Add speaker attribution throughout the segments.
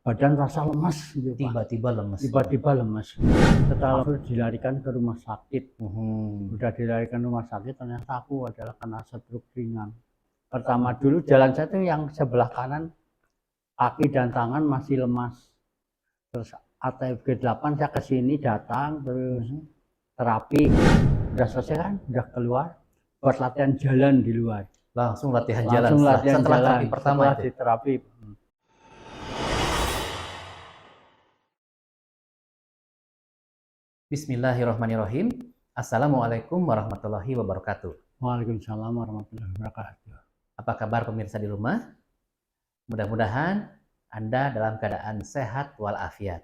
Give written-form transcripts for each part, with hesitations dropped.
Speaker 1: badan rasa lemas gitu Pak.
Speaker 2: Tiba-tiba lemes.
Speaker 1: Tiba-tiba lemas. Setelah itu dilarikan ke rumah sakit. Udah dilarikan rumah sakit, ternyata aku adalah kena stroke ringan. Pertama dulu jalan saya tuh yang sebelah kanan, kaki dan tangan masih lemas. Terus ATFG 8 saya kesini datang, terus terapi. Udah selesai kan, udah keluar, buat latihan jalan di luar.
Speaker 2: Langsung latihan jalan
Speaker 1: Langsung latihan
Speaker 2: setelah
Speaker 1: jalan,
Speaker 2: terapi pertama
Speaker 1: setelah
Speaker 2: itu.
Speaker 1: diterapi.
Speaker 2: Bismillahirrahmanirrahim. Assalamualaikum warahmatullahi wabarakatuh.
Speaker 1: Waalaikumsalam warahmatullahi wabarakatuh.
Speaker 2: Apa kabar pemirsa di rumah? Mudah-mudahan Anda dalam keadaan sehat walafiat.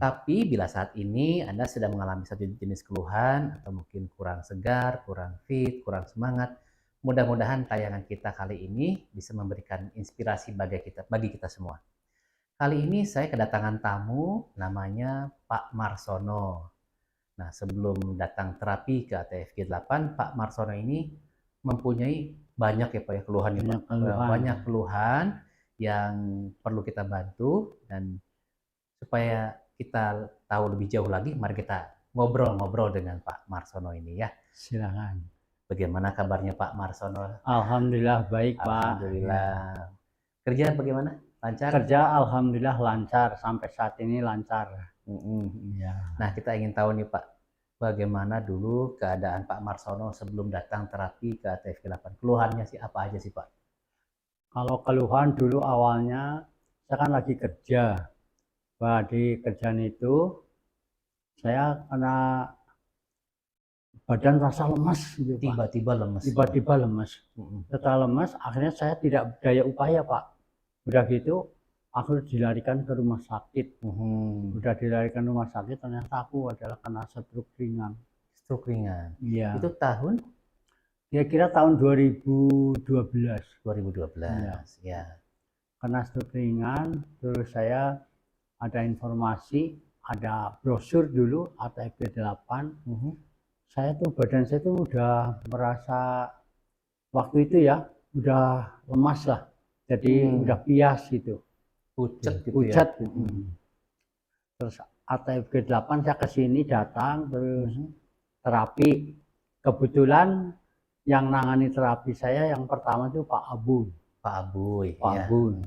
Speaker 2: Tapi bila saat ini Anda sedang mengalami satu jenis keluhan atau mungkin kurang segar, kurang fit, kurang semangat, mudah-mudahan tayangan kita kali ini bisa memberikan inspirasi bagi kita semua. Kali ini saya kedatangan tamu namanya Pak Marsono. Nah, sebelum datang terapi ke ATFG 8, Pak Marsono ini mempunyai banyak ya Pak ya keluhan. Banyak keluhan yang perlu kita bantu, dan supaya kita tahu lebih jauh lagi, mari kita ngobrol-ngobrol dengan Pak Marsono ini ya.
Speaker 1: Silakan.
Speaker 2: Bagaimana kabarnya Pak Marsono?
Speaker 1: Alhamdulillah baik Pak.
Speaker 2: Alhamdulillah. Kerja bagaimana? Lancar?
Speaker 1: Kerja alhamdulillah lancar, sampai saat ini lancar.
Speaker 2: Ya. Nah, kita ingin tahu nih Pak, bagaimana dulu keadaan Pak Marsono sebelum datang terapi ke ATFG 8? Keluhannya sih apa aja sih Pak?
Speaker 1: Kalau keluhan dulu awalnya, saya kan lagi kerja. Wah, di kerjaan itu saya kena badan rasa lemas gitu Pak.
Speaker 2: Tiba-tiba lemes.
Speaker 1: Tiba-tiba lemas. Setelah lemas, akhirnya saya tidak berdaya upaya Pak. Udah gitu, aku dilarikan ke rumah sakit. Udah dilarikan rumah sakit, ternyata aku adalah kena stroke ringan.
Speaker 2: Stroke ringan?
Speaker 1: Iya.
Speaker 2: Itu tahun?
Speaker 1: Kira-kira tahun 2012.
Speaker 2: 2012, ya.
Speaker 1: Kena stroke ringan, terus saya ada informasi, ada brosur dulu, ATFG 8. Saya tuh, badan saya tuh udah merasa, waktu itu ya, udah lemas lah. Jadi udah pias gitu.
Speaker 2: Pucat gitu
Speaker 1: Pucat,
Speaker 2: ya.
Speaker 1: Terus ATFG 8 saya kesini datang, terus terapi. Kebetulan yang nangani terapi saya yang pertama itu Pak Abu.
Speaker 2: Pak Abu.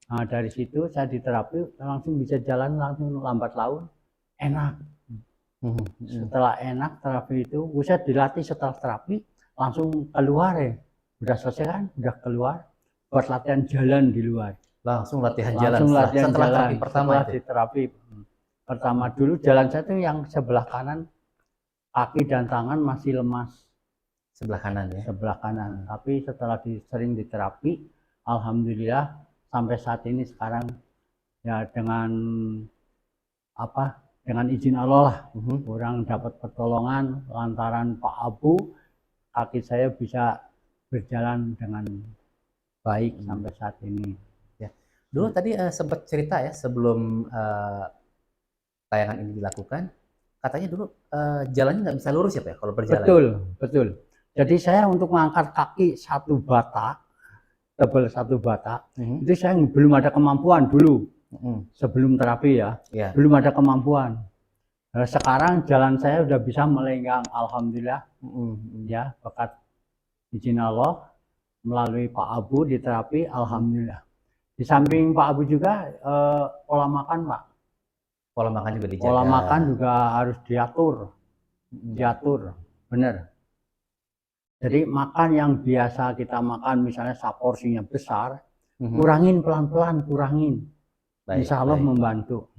Speaker 1: Nah, dari situ saya diterapi, langsung bisa jalan, langsung lambat laun, enak. Setelah enak terapi itu, saya dilatih setelah terapi, langsung keluar ya. Udah selesai kan, udah keluar, buat latihan jalan di luar.
Speaker 2: Langsung latihan jalan
Speaker 1: setelah
Speaker 2: terapi pertama
Speaker 1: setelah diterapi pertama dulu, jalan saya tuh yang sebelah kanan, kaki dan tangan masih lemas.
Speaker 2: Sebelah kanan ya? Sebelah kanan.
Speaker 1: Tapi setelah sering diterapi, alhamdulillah sampai saat ini sekarang ya dengan izin Allah lah, orang dapat pertolongan lantaran Pak Abu, kaki saya bisa berjalan dengan baik sampai saat ini.
Speaker 2: Ya. Dulu tadi sempat cerita ya sebelum tayangan ini dilakukan, katanya dulu jalannya nggak bisa lurus ya Pak ya kalau berjalan?
Speaker 1: Betul. Jadi saya untuk mengangkat kaki satu bata, tebal satu bata, itu saya belum ada kemampuan dulu. Sebelum terapi ya, belum ada kemampuan. Nah, sekarang jalan saya udah bisa melenggang, alhamdulillah. Ya, berkat izin Allah, melalui Pak Abu di terapi, alhamdulillah. Di samping Pak Abu juga pola makan Pak.
Speaker 2: Pola makan juga dijaga.
Speaker 1: Pola makan juga harus diatur, bener. Jadi makan yang biasa kita makan, misalnya porsinya besar, kurangin pelan-pelan, kurangin. Insya Allah membantu.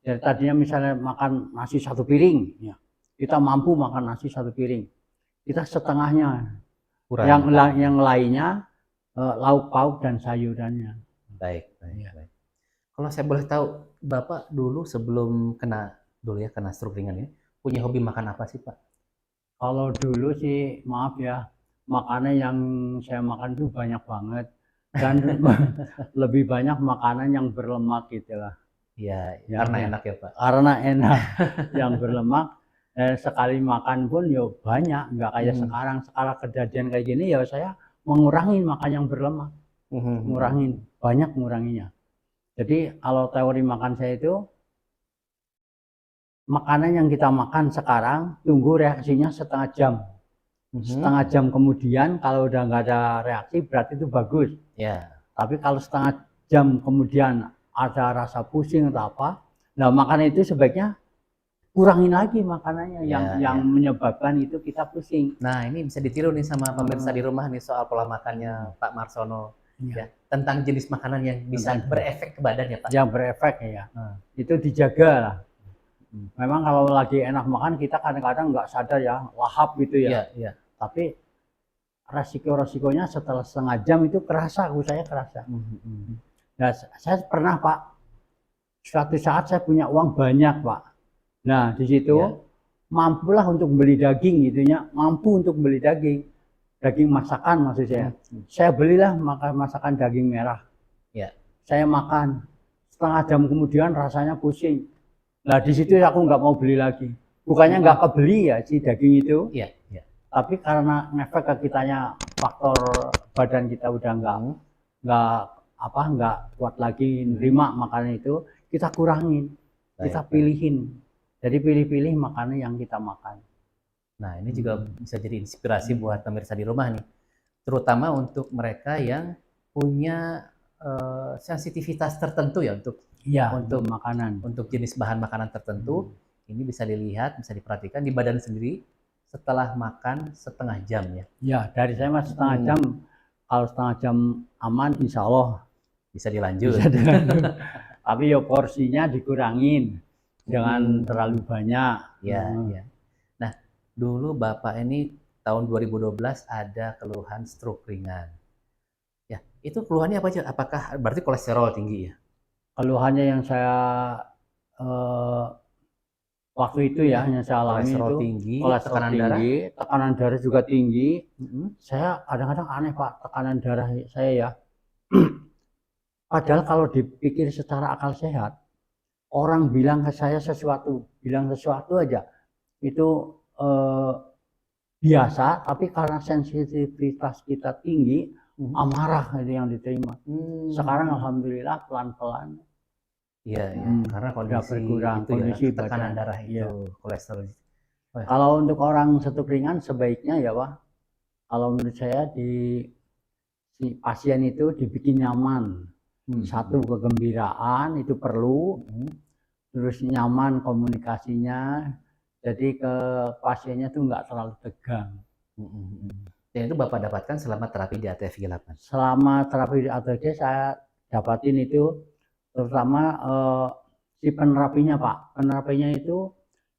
Speaker 1: Jadi tadinya misalnya makan nasi satu piring, ya, kita mampu makan nasi satu piring, kita setengahnya. Yang lainnya lauk pauk dan sayurannya.
Speaker 2: Baik. Kalau saya boleh tahu, Bapak dulu sebelum kena stroke ringan ini, punya hobi makan apa sih Pak?
Speaker 1: Kalau dulu sih, maaf ya, makanan yang saya makan itu banyak banget, dan lebih banyak makanan yang berlemak gitu lah.
Speaker 2: Iya, karena enak ya Pak?
Speaker 1: Karena enak, yang berlemak. Sekali makan pun ya banyak, nggak kayak sekarang. Sekarang kejadian kayak gini ya saya mengurangi makan yang berlemak, banyak nguranginya. Jadi kalau teori makan saya itu, makanan yang kita makan sekarang tunggu reaksinya setengah jam. Setengah jam kemudian kalau udah nggak ada reaksi berarti itu bagus. Tapi kalau setengah jam kemudian ada rasa pusing atau apa, nah makanan itu sebaiknya kurangin lagi makanannya yang menyebabkan itu kita pusing.
Speaker 2: Nah ini bisa ditiru nih sama pemirsa di rumah nih soal pola makannya Pak Marsono. Tentang jenis makanan yang bisa berefek ke badan ya Pak.
Speaker 1: Yang berefek ya. Itu dijaga lah. Memang kalau lagi enak makan kita kadang-kadang nggak sadar ya, lahap gitu ya. Tapi resiko-resikonya setelah setengah jam itu kerasa, saya kerasa. Nah, saya pernah Pak, suatu saat saya punya uang banyak Pak. Nah di situ mampulah untuk beli daging gitunya, mampu untuk beli daging masakan maksud saya. Saya belilah masakan daging merah. Saya makan, setengah jam kemudian rasanya pusing. Nah di situ aku nggak mau beli lagi. Bukannya nggak kebeli ya si daging itu, tapi karena ngefek ke kitanya faktor badan kita udah nggak kuat lagi nerima makanan itu, kita kurangin, kita pilihin. Jadi pilih-pilih makanan yang kita makan.
Speaker 2: Nah ini juga bisa jadi inspirasi buat pemirsa di rumah nih, terutama untuk mereka yang punya sensitivitas tertentu ya untuk
Speaker 1: makanan,
Speaker 2: untuk jenis bahan makanan tertentu. Ini bisa dilihat, bisa diperhatikan di badan sendiri setelah makan setengah jam ya.
Speaker 1: Ya dari saya mas setengah jam, kalau setengah jam aman insya Allah
Speaker 2: bisa dilanjut.
Speaker 1: Tapi ya porsinya dikurangin, jangan terlalu banyak.
Speaker 2: Nah dulu Bapak ini tahun 2012 ada keluhan stroke ringan. Ya itu keluhannya apa aja? Apakah berarti kolesterol tinggi ya?
Speaker 1: Keluhannya yang saya waktu itu ya yang saya alami
Speaker 2: kolesterol
Speaker 1: itu
Speaker 2: tinggi,
Speaker 1: tekanan darah juga tinggi. Saya kadang-kadang aneh Pak, tekanan darah saya ya. Padahal kalau dipikir secara akal sehat, orang bilang ke saya bilang sesuatu aja itu biasa, tapi karena sensitivitas kita tinggi, amarah itu yang diterima. Sekarang alhamdulillah pelan-pelan.
Speaker 2: Karena kondisi tekanan darah itu, kolesterol.
Speaker 1: Kalau untuk orang stroke ringan sebaiknya ya Pak, kalau menurut saya si pasien itu dibikin nyaman. Satu kegembiraan itu perlu, terus nyaman komunikasinya, jadi ke pasiennya tuh nggak terlalu tegang.
Speaker 2: Dan itu Bapak dapatkan selama terapi di ATF 8?
Speaker 1: Selama terapi di ATF saya dapatin itu, terutama si penerapinya Pak. Penerapinya itu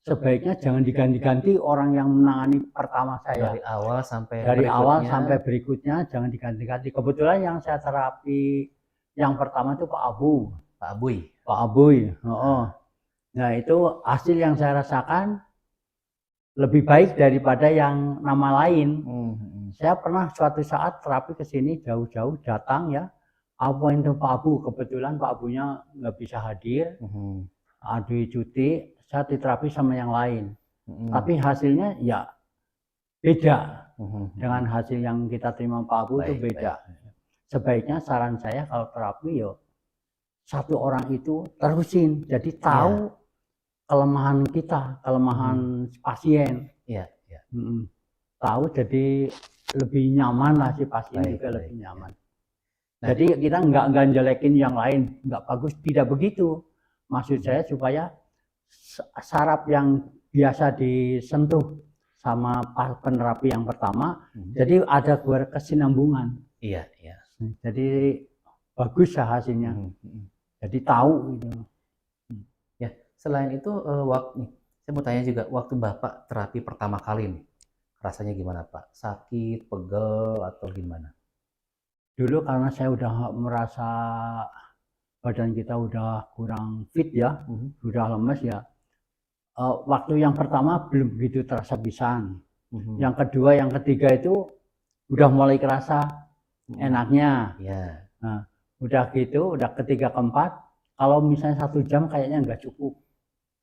Speaker 1: sebaiknya jangan diganti-ganti orang yang menangani pertama saya. Dari awal sampai berikutnya jangan diganti-ganti. Kebetulan yang saya terapi yang pertama itu Pak Abuy. Nah itu hasil yang saya rasakan lebih baik daripada yang nama lain. Saya pernah suatu saat terapi ke sini jauh-jauh datang ya. Apa itu Pak Abu? Kebetulan Pak Abunya nggak bisa hadir, aduh cuti. Saya diterapi sama yang lain. Tapi hasilnya ya beda dengan hasil yang kita terima Pak Abu itu beda. Sebaiknya saran saya kalau terapi yo satu orang itu terusin, jadi tahu kelemahan kita, kelemahan pasien. Tahu jadi lebih nyaman lah si pasien juga lebih nyaman. Jadi kita nggak jelekin yang lain, nggak bagus, tidak begitu. Maksud saya supaya saraf yang biasa disentuh sama penerapi yang pertama, jadi ada kesinambungan. Jadi bagus lah hasilnya. Jadi tahu gitu.
Speaker 2: Ya, selain itu saya mau tanya juga, waktu Bapak terapi pertama kali nih, rasanya gimana Pak? Sakit, pegel atau gimana?
Speaker 1: Dulu karena saya udah merasa badan kita udah kurang fit ya, udah lemes ya. Waktu yang pertama belum begitu terasa pisan. Yang kedua, yang ketiga itu udah mulai kerasa enaknya. Nah, udah gitu, udah ketiga keempat, kalau misalnya 1 jam kayaknya nggak cukup.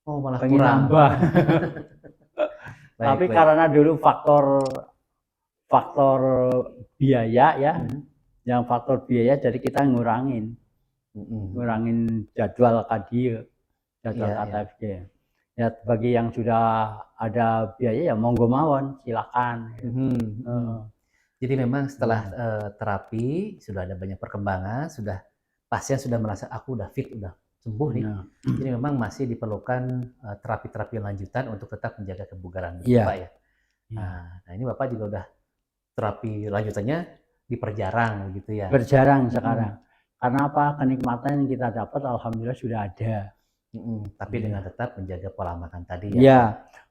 Speaker 2: Malah
Speaker 1: pengen
Speaker 2: kurang.
Speaker 1: Nambah. Tapi karena dulu faktor biaya ya, yang faktor biaya jadi kita ngurangin. ngurangin jadwal KDI, jadwal KTFG. Ya bagi yang sudah ada biaya ya monggo mawon, silakan.
Speaker 2: Jadi memang setelah terapi sudah ada banyak perkembangan, sudah pasien sudah merasa aku udah fit, udah sembuh nih. Jadi memang masih diperlukan terapi-terapi lanjutan untuk tetap menjaga kebugaran Bapak ya. Nah ini Bapak juga udah terapi lanjutannya diperjarang gitu ya.
Speaker 1: Berjarang sekarang. Karena apa? Kenikmatan yang kita dapat alhamdulillah sudah ada.
Speaker 2: Tapi dengan tetap menjaga pola makan tadi ya.
Speaker 1: Iya,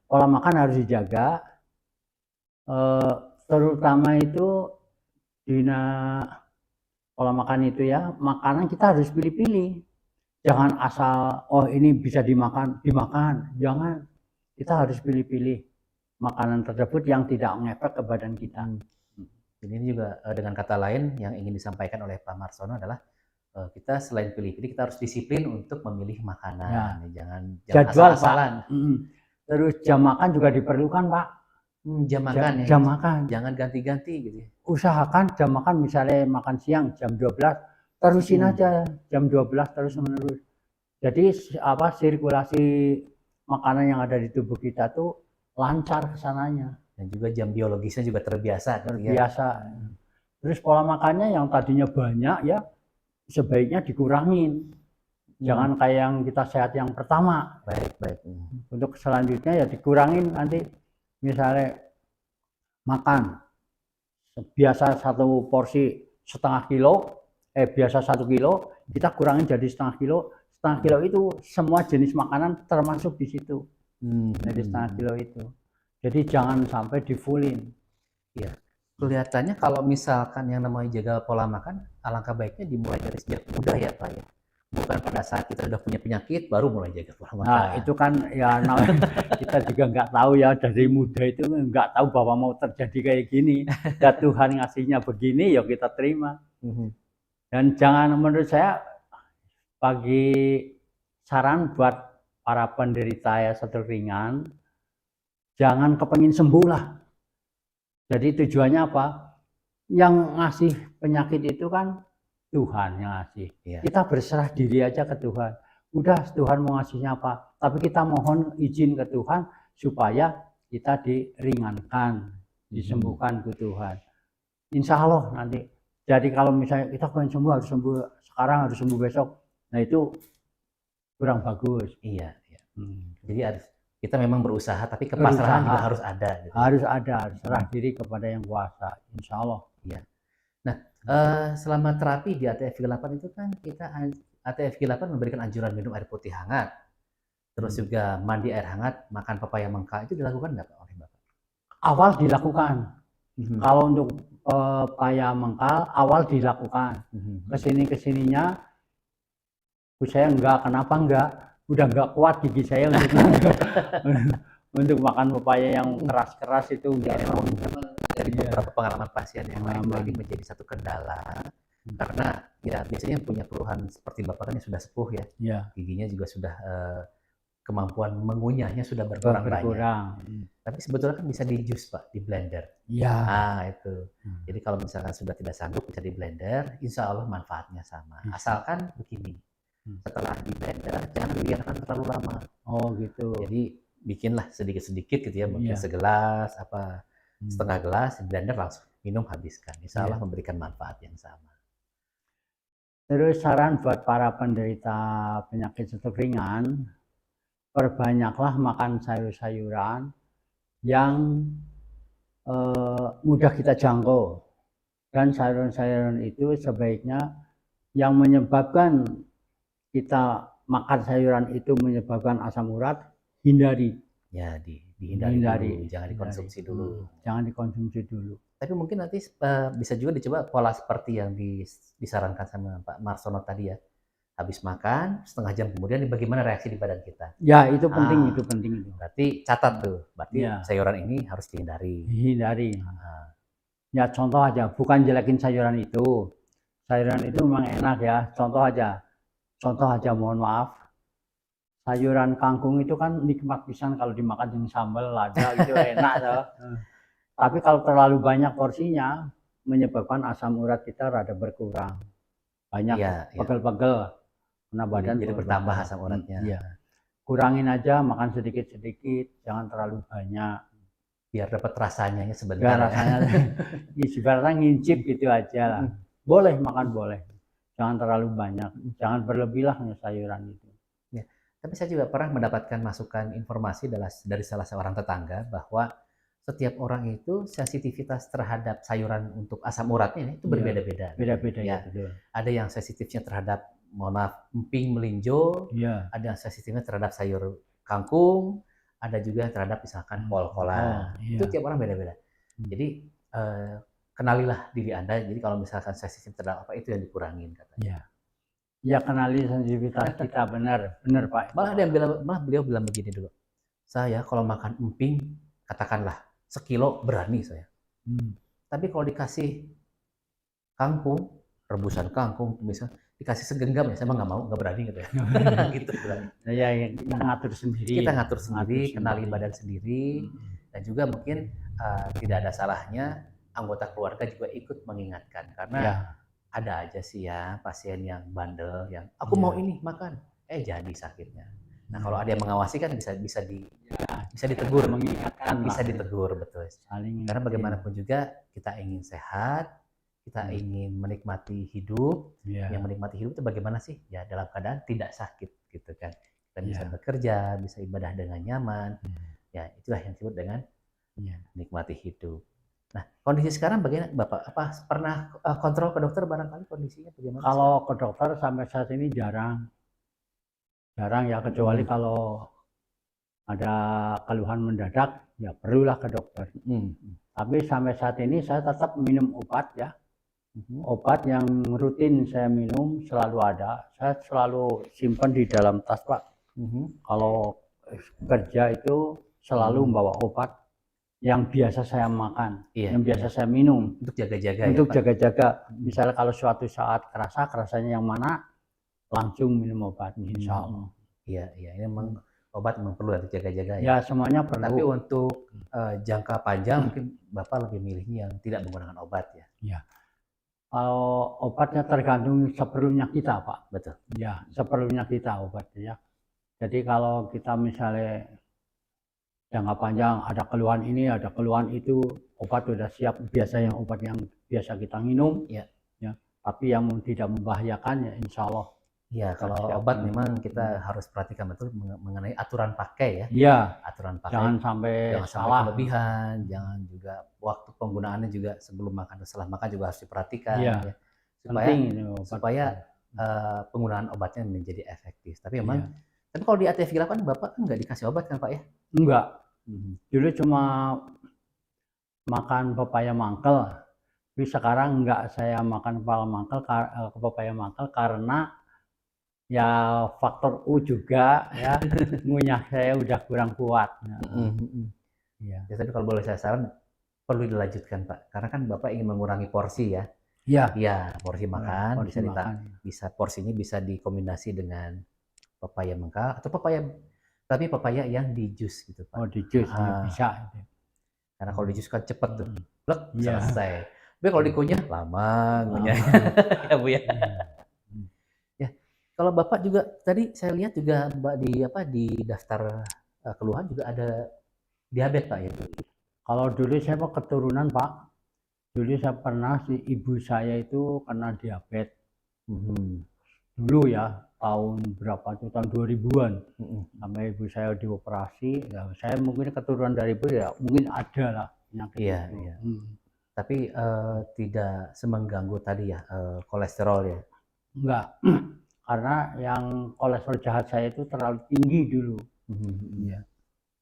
Speaker 1: pola makan harus dijaga. Terutama itu pola makan itu ya, makanan kita harus pilih-pilih. Jangan asal ini bisa dimakan, jangan. Kita harus pilih-pilih makanan tersebut yang tidak ngefek ke badan kita.
Speaker 2: Jadi ini juga dengan kata lain yang ingin disampaikan oleh Pak Marsono adalah kita selain pilih-pilih kita harus disiplin untuk memilih makanan. Jangan
Speaker 1: jadwal
Speaker 2: asal-asalan.
Speaker 1: Terus jam makan juga diperlukan Pak.
Speaker 2: Jam makan ya.
Speaker 1: Jam makan.
Speaker 2: Jangan ganti-ganti gitu.
Speaker 1: Usahakan jam makan misalnya makan siang jam 12, terusin aja jam 12 terus menerus. Jadi sirkulasi makanan yang ada di tubuh kita tuh lancar kesananya.
Speaker 2: Dan juga jam biologisnya juga terbiasa.
Speaker 1: Terus pola makannya yang tadinya banyak ya sebaiknya dikurangin. Jangan kayak yang kita sehat yang pertama.
Speaker 2: Baik.
Speaker 1: Untuk selanjutnya ya dikurangin nanti. Misalnya makan biasa 1 porsi setengah kilo, biasa 1 kilo, kita kurangin jadi setengah kilo. Setengah kilo itu semua jenis makanan termasuk di situ. Jadi setengah kilo itu. Jadi jangan sampai di fullin.
Speaker 2: Ya. Kelihatannya kalau misalkan yang namanya jaga pola makan, alangkah baiknya dimulai dari sejak muda ya Pak ya. Bukan pada saat kita udah punya penyakit baru mulai jaga pola makan.
Speaker 1: Nah itu kan ya kita juga nggak tahu ya, dari muda itu nggak tahu bahwa mau terjadi kayak gini. Dan Tuhan ngasihnya begini ya kita terima. Dan jangan, menurut saya bagi saran buat para penderita ya stroke ringan, jangan kepengin sembuh lah. Jadi tujuannya apa? Yang ngasih penyakit itu kan Tuhan yang ngasih. Kita berserah diri aja ke Tuhan. Udah Tuhan mau ngasihnya apa, tapi kita mohon izin ke Tuhan supaya kita diringankan, disembuhkan ke Tuhan. Insya Allah nanti. Jadi kalau misalnya kita pengen sembuh, harus sembuh sekarang, harus sembuh besok, nah itu kurang bagus.
Speaker 2: Iya. Jadi kita memang berusaha, tapi kepasrahan juga harus ada.
Speaker 1: Gitu. Harus serah diri kepada yang kuasa, insya Allah.
Speaker 2: Iya. Nah, selama terapi di ATFG8 itu kan kita ATFG8 memberikan anjuran minum air putih hangat, terus juga mandi air hangat, makan pepaya mangga, itu dilakukan nggak Pak oleh Bapak?
Speaker 1: Awal dilakukan. Kalau untuk pepaya mangga awal dilakukan. Kesininya, saya kenapa enggak? Udah nggak kuat gigi saya untuk makan pepaya yang keras-keras itu.
Speaker 2: Dari beberapa pengalaman pasien yang lain lagi menjadi satu kendala, karena ya biasanya punya keluhan seperti Bapak kan yang sudah sepuh ya. Giginya juga sudah kemampuan mengunyahnya sudah berkurang banyak. Tapi sebetulnya kan bisa di jus Pak, di blender. Itu. Jadi kalau misalkan sudah tidak sanggup bisa di blender, insya Allah manfaatnya sama. Asalkan begini, setelah di blender jangan dibiarkan terlalu lama.
Speaker 1: Gitu.
Speaker 2: Jadi bikinlah sedikit-sedikit gitu ya, mungkin segelas setengah gelas, blender langsung minum habiskan. Insya Allah memberikan manfaat yang sama.
Speaker 1: Terus saran buat para penderita penyakit stroke ringan, perbanyaklah makan sayur-sayuran yang mudah kita jangkau. Dan sayuran-sayuran itu sebaiknya yang menyebabkan kita makan sayuran itu menyebabkan asam urat, hindari.
Speaker 2: Ya, dihindari dulu, jangan dikonsumsi dulu.
Speaker 1: Jangan dikonsumsi dulu.
Speaker 2: Tapi mungkin nanti bisa juga dicoba pola seperti yang disarankan sama Pak Marsono tadi ya. Habis makan, setengah jam kemudian bagaimana reaksi di badan kita.
Speaker 1: Ya, itu penting, itu penting.
Speaker 2: Berarti catat tuh, berarti sayuran ini harus dihindari.
Speaker 1: Ya, contoh aja, bukan jelekin sayuran itu. Sayuran itu memang enak ya, contoh aja, mohon maaf. Sayuran kangkung itu kan nikmat pisan kalau dimakan dengan sambal lada gitu enak toh. Tapi kalau terlalu banyak porsinya menyebabkan asam urat kita rada berkurang. banyak pegel-pegel, kena badan
Speaker 2: jadi bertambah asam uratnya.
Speaker 1: Iya. Kurangin aja, makan sedikit-sedikit, jangan terlalu banyak.
Speaker 2: Biar dapat rasanya sebentar.
Speaker 1: Biar rasanya, ibaratnya ngincip gitu aja lah. Boleh makan boleh, jangan terlalu banyak, jangan berlebih lah sayuran itu.
Speaker 2: Ya. Tapi saya juga pernah mendapatkan masukan informasi dari salah seorang tetangga bahwa setiap orang itu sensitivitas terhadap sayuran untuk asam uratnya itu berbeda-beda.
Speaker 1: Beda-beda ya.
Speaker 2: Ada yang sensitifnya terhadap emping melinjo, ada yang sensitifnya terhadap sayur kangkung, ada juga yang terhadap misalkan kol-kolan. Itu tiap orang beda-beda. Jadi kenalilah diri Anda. Jadi kalau misalkan sensitif terhadap apa itu yang dikurangin katanya.
Speaker 1: Ya kenali sensitivitas kita benar Pak.
Speaker 2: Malah beliau bilang begini dulu. Saya kalau makan emping katakanlah sekilo berani saya. Tapi kalau dikasih kangkung, rebusan kangkung misalnya dikasih segenggam ya saya mah nggak berani gitu ya. Gitu
Speaker 1: ya kita ngatur sendiri.
Speaker 2: Kita ngatur sendiri, kenali badan sendiri, dan juga mungkin tidak ada salahnya anggota keluarga juga ikut mengingatkan karena ada aja sih ya pasien yang bandel yang aku mau ini makan, jadi sakitnya. Nah kalau ada yang mengawasi kan bisa ditegur,
Speaker 1: mengingatkan,
Speaker 2: bisa ditegur betul. Karena bagaimanapun juga kita ingin sehat. Kita ingin menikmati hidup, yang menikmati hidup itu bagaimana sih? Ya dalam keadaan tidak sakit gitu kan. Kita bisa bekerja, bisa ibadah dengan nyaman. Ya itulah yang disebut dengan menikmati hidup. Nah kondisi sekarang bagaimana Bapak? Apa pernah kontrol ke dokter barangkali kondisinya bagaimana?
Speaker 1: Kalau ke dokter sampai saat ini jarang ya kecuali kalau ada keluhan mendadak ya perlulah ke dokter. Tapi sampai saat ini saya tetap minum obat ya. Obat yang rutin saya minum selalu ada, saya selalu simpan di dalam tas Pak. Kalau kerja itu selalu membawa obat yang biasa saya makan, yang biasa saya minum
Speaker 2: untuk jaga-jaga.
Speaker 1: Untuk jaga-jaga. Misalnya kalau suatu saat kerasanya yang mana, langsung minum obat. Insya Allah.
Speaker 2: Iya, ini memang obat memang perlu untuk jaga-jaga
Speaker 1: ya. Semuanya perlu.
Speaker 2: Tapi untuk jangka panjang mungkin Bapak lebih milihnya yang tidak menggunakan obat ya.
Speaker 1: Iya. Kalau obatnya tergantung seperlunya kita Pak.
Speaker 2: Betul.
Speaker 1: Ya, seperlunya kita obatnya. Jadi kalau kita misalnya jangka panjang ada keluhan ini, ada keluhan itu, obat sudah siap. Biasanya obat yang biasa kita minum, ya. Tapi yang tidak membahayakan ya insya Allah.
Speaker 2: Ya, kalau obat memang kita harus perhatikan betul mengenai aturan pakai ya.
Speaker 1: Iya.
Speaker 2: Aturan pakai.
Speaker 1: Jangan sampai
Speaker 2: kelebihan, jangan juga waktu penggunaannya juga sebelum makan dan setelah makan juga harus diperhatikan.
Speaker 1: Iya.
Speaker 2: Ya.
Speaker 1: Supaya
Speaker 2: penggunaan obatnya menjadi efektif. Tapi memang, tapi kalau di ATF 8 Bapak kan nggak dikasih obat kan Pak ya?
Speaker 1: Enggak. Dulu cuma makan pepaya mangkel. Tapi sekarang enggak saya makan pepaya mangkel karena ya faktor U juga ya, ngunyah saya udah kurang kuat.
Speaker 2: Ya, tapi kalau boleh saya saran perlu dilanjutkan Pak, karena kan Bapak ingin mengurangi porsi ya.
Speaker 1: Iya.
Speaker 2: Porsi makan bisa porsinya bisa dikombinasi dengan pepaya mangkal atau pepaya yang di jus gitu Pak.
Speaker 1: Oh di jus bisa.
Speaker 2: Karena kalau di jus kan cepet tuh, selesai. Tapi kalau dikunyah lama ngunyah. Ya Bu ya. Kalau Bapak juga tadi saya lihat juga di daftar keluhan juga ada diabetes Pak ya.
Speaker 1: Kalau dulu saya Pak keturunan Pak. Dulu saya pernah ibu saya itu kena diabetes. Dulu ya tahun berapa tuh tahun 2000-an. Sampai ibu saya dioperasi. Ya, saya mungkin keturunan dari ibu ya mungkin ada lah penyakit.
Speaker 2: Iya. Tapi tidak semengganggu tadi ya kolesterol ya.
Speaker 1: Enggak. Karena yang kolesterol jahat saya itu terlalu tinggi dulu.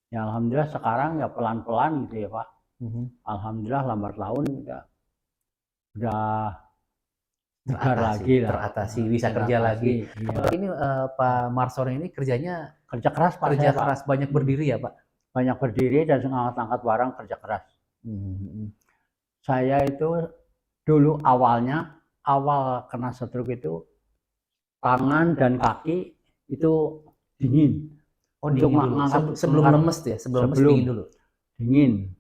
Speaker 1: Ya alhamdulillah sekarang ya pelan-pelan gitu ya Pak. Alhamdulillah lambat laun udah
Speaker 2: teratasi, bisa kerja lagi. Ini Pak Marson ini kerja keras Pak. Kerja keras, banyak berdiri ya Pak.
Speaker 1: Banyak berdiri dan angkat barang, kerja keras. Saya itu dulu awal kena stroke itu tangan dan kaki itu dingin.
Speaker 2: Untuk mengangkat sebelum lemes ya, sebelum dingin dulu.
Speaker 1: Dingin.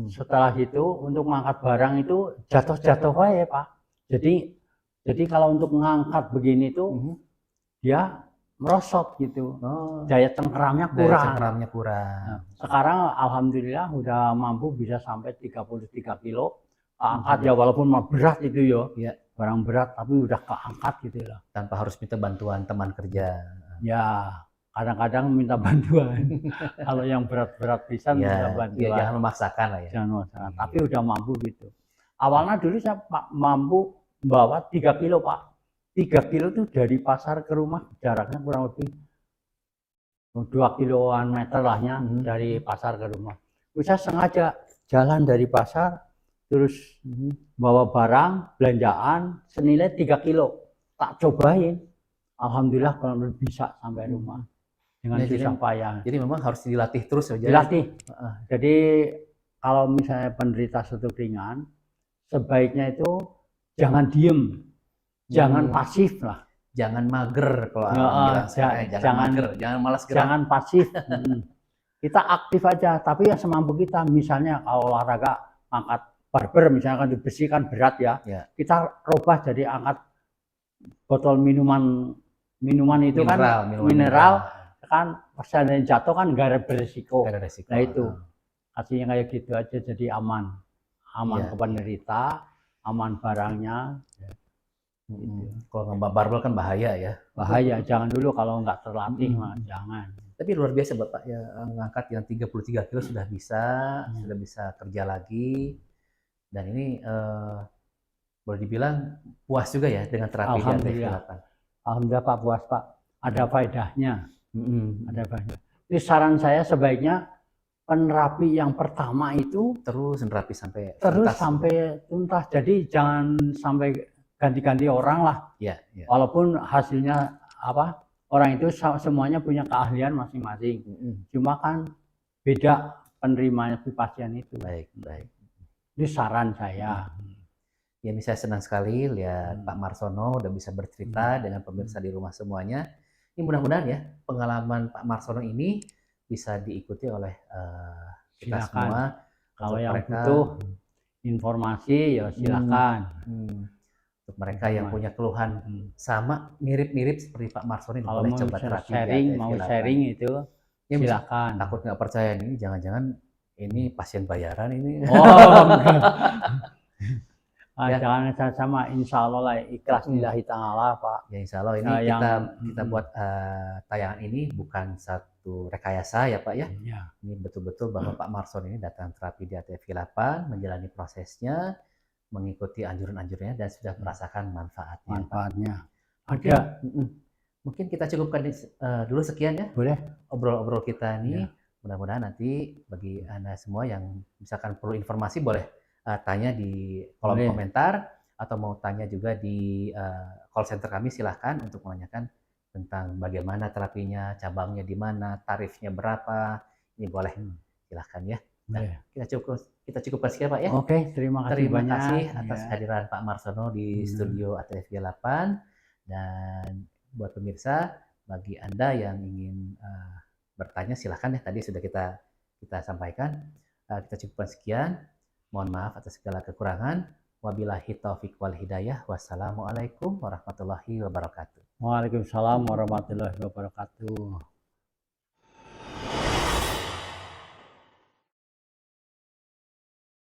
Speaker 1: Setelah itu untuk mengangkat barang itu jatuh-jatuh aja Pak. Jadi Jadi kalau untuk mengangkat begini tuh dia merosot gitu. Daya cengkeramnya kurang.
Speaker 2: Daya cengkeramnya kurang.
Speaker 1: Nah, sekarang alhamdulillah udah mampu bisa sampai 33 kilo angkat ya, walaupun berat itu ya. Barang berat tapi udah keangkat gitu lah.
Speaker 2: Tanpa harus minta bantuan teman kerja.
Speaker 1: Ya, kadang-kadang minta bantuan. Kalau yang berat-berat bisa minta bantuan.
Speaker 2: Jangan memaksakan lah ya.
Speaker 1: Jangan memaksakan. Tapi udah mampu gitu. Awalnya dulu saya mampu bawa 3 kilo Pak. 3 kilo itu dari pasar ke rumah jaraknya kurang lebih 2 kiloan meter lahnya dari pasar ke rumah. Saya sengaja jalan dari pasar terus bawa barang belanjaan senilai 3 kilo. Tak cobain. Alhamdulillah kalau bisa sampai rumah dengan susah payah.
Speaker 2: Jadi memang harus dilatih terus ya.
Speaker 1: Dilatih. Jadi kalau misalnya penderita stroke ringan, sebaiknya itu jangan diem, jangan pasif lah.
Speaker 2: Jangan mager kalau bilang jangan mager, jangan malas gerak.
Speaker 1: Jangan pasif. Kita aktif aja, tapi ya semampu kita. Misalnya kalau olahraga angkat barber misalnya kan besi kan berat ya. Kita rubah jadi angkat botol minuman itu mineral kan persen jatuh kan nggak ada beresiko. Nah itu artinya kayak gitu aja jadi aman ke penderita, aman barangnya.
Speaker 2: Kalau nggak barbel kan bahaya ya.
Speaker 1: Bahaya, jangan dulu kalau nggak terlatih mah jangan.
Speaker 2: Tapi luar biasa Bapak ya, ngangkat yang 33 kilo sudah bisa kerja lagi. Dan ini boleh dibilang puas juga ya dengan terapi di ATF 8.
Speaker 1: Alhamdulillah Pak, puas Pak. Ada faedahnya. Ada faedah. Jadi saran saya sebaiknya penerapi yang pertama itu
Speaker 2: terus menerapi sampai
Speaker 1: tuntas. Jadi jangan sampai ganti-ganti orang lah. Walaupun hasilnya orang itu semuanya punya keahlian masing-masing. Cuma kan beda penerimanya pasien itu.
Speaker 2: Baik.
Speaker 1: Itu saran saya.
Speaker 2: Ya, ini saya senang sekali lihat Pak Marsono udah bisa bercerita dengan pemirsa di rumah semuanya. Ini mudah-mudahan ya pengalaman Pak Marsono ini bisa diikuti oleh kita semua.
Speaker 1: Kalau yang butuh informasi ya silakan.
Speaker 2: Untuk mereka yang punya keluhan sama mirip-mirip seperti Pak Marsono,
Speaker 1: kalau boleh coba terapi mau sharing itu silakan.
Speaker 2: Takut nggak percaya nih, jangan-jangan ini pasien bayaran ini.
Speaker 1: Jangan sama insya Allah lah ikhlas lillahi ta'ala Pak.
Speaker 2: Ya insya Allah ini kita buat tayangan ini bukan satu rekayasa ya Pak ya. Ini betul-betul bahwa Pak Marsono ini datang terapi di ATF 8, menjalani prosesnya, mengikuti anjuran-anjurannya dan sudah merasakan manfaatnya.
Speaker 1: Ada.
Speaker 2: Mungkin kita cukupkan dulu sekian ya.
Speaker 1: Boleh.
Speaker 2: Obrol-obrol kita ini. Mudah-mudahan nanti bagi Anda semua yang misalkan perlu informasi boleh tanya di kolom komentar atau mau tanya juga di call center kami, silahkan untuk menanyakan tentang bagaimana terapinya, cabangnya di mana, tarifnya berapa. Ini boleh, silahkan ya. Nah, kita cukupkan sekian Pak ya.
Speaker 1: Oke, terima kasih
Speaker 2: atas kehadiran Pak Marsono di studio ATF 8. Dan buat pemirsa, bagi Anda yang ingin bertanya silahkan ya, tadi sudah kita sampaikan. Kita cukupkan sekian. Mohon maaf atas segala kekurangan. Wabillahi taufiq wal hidayah. Wassalamualaikum warahmatullahi wabarakatuh.
Speaker 1: Waalaikumsalam warahmatullahi wabarakatuh.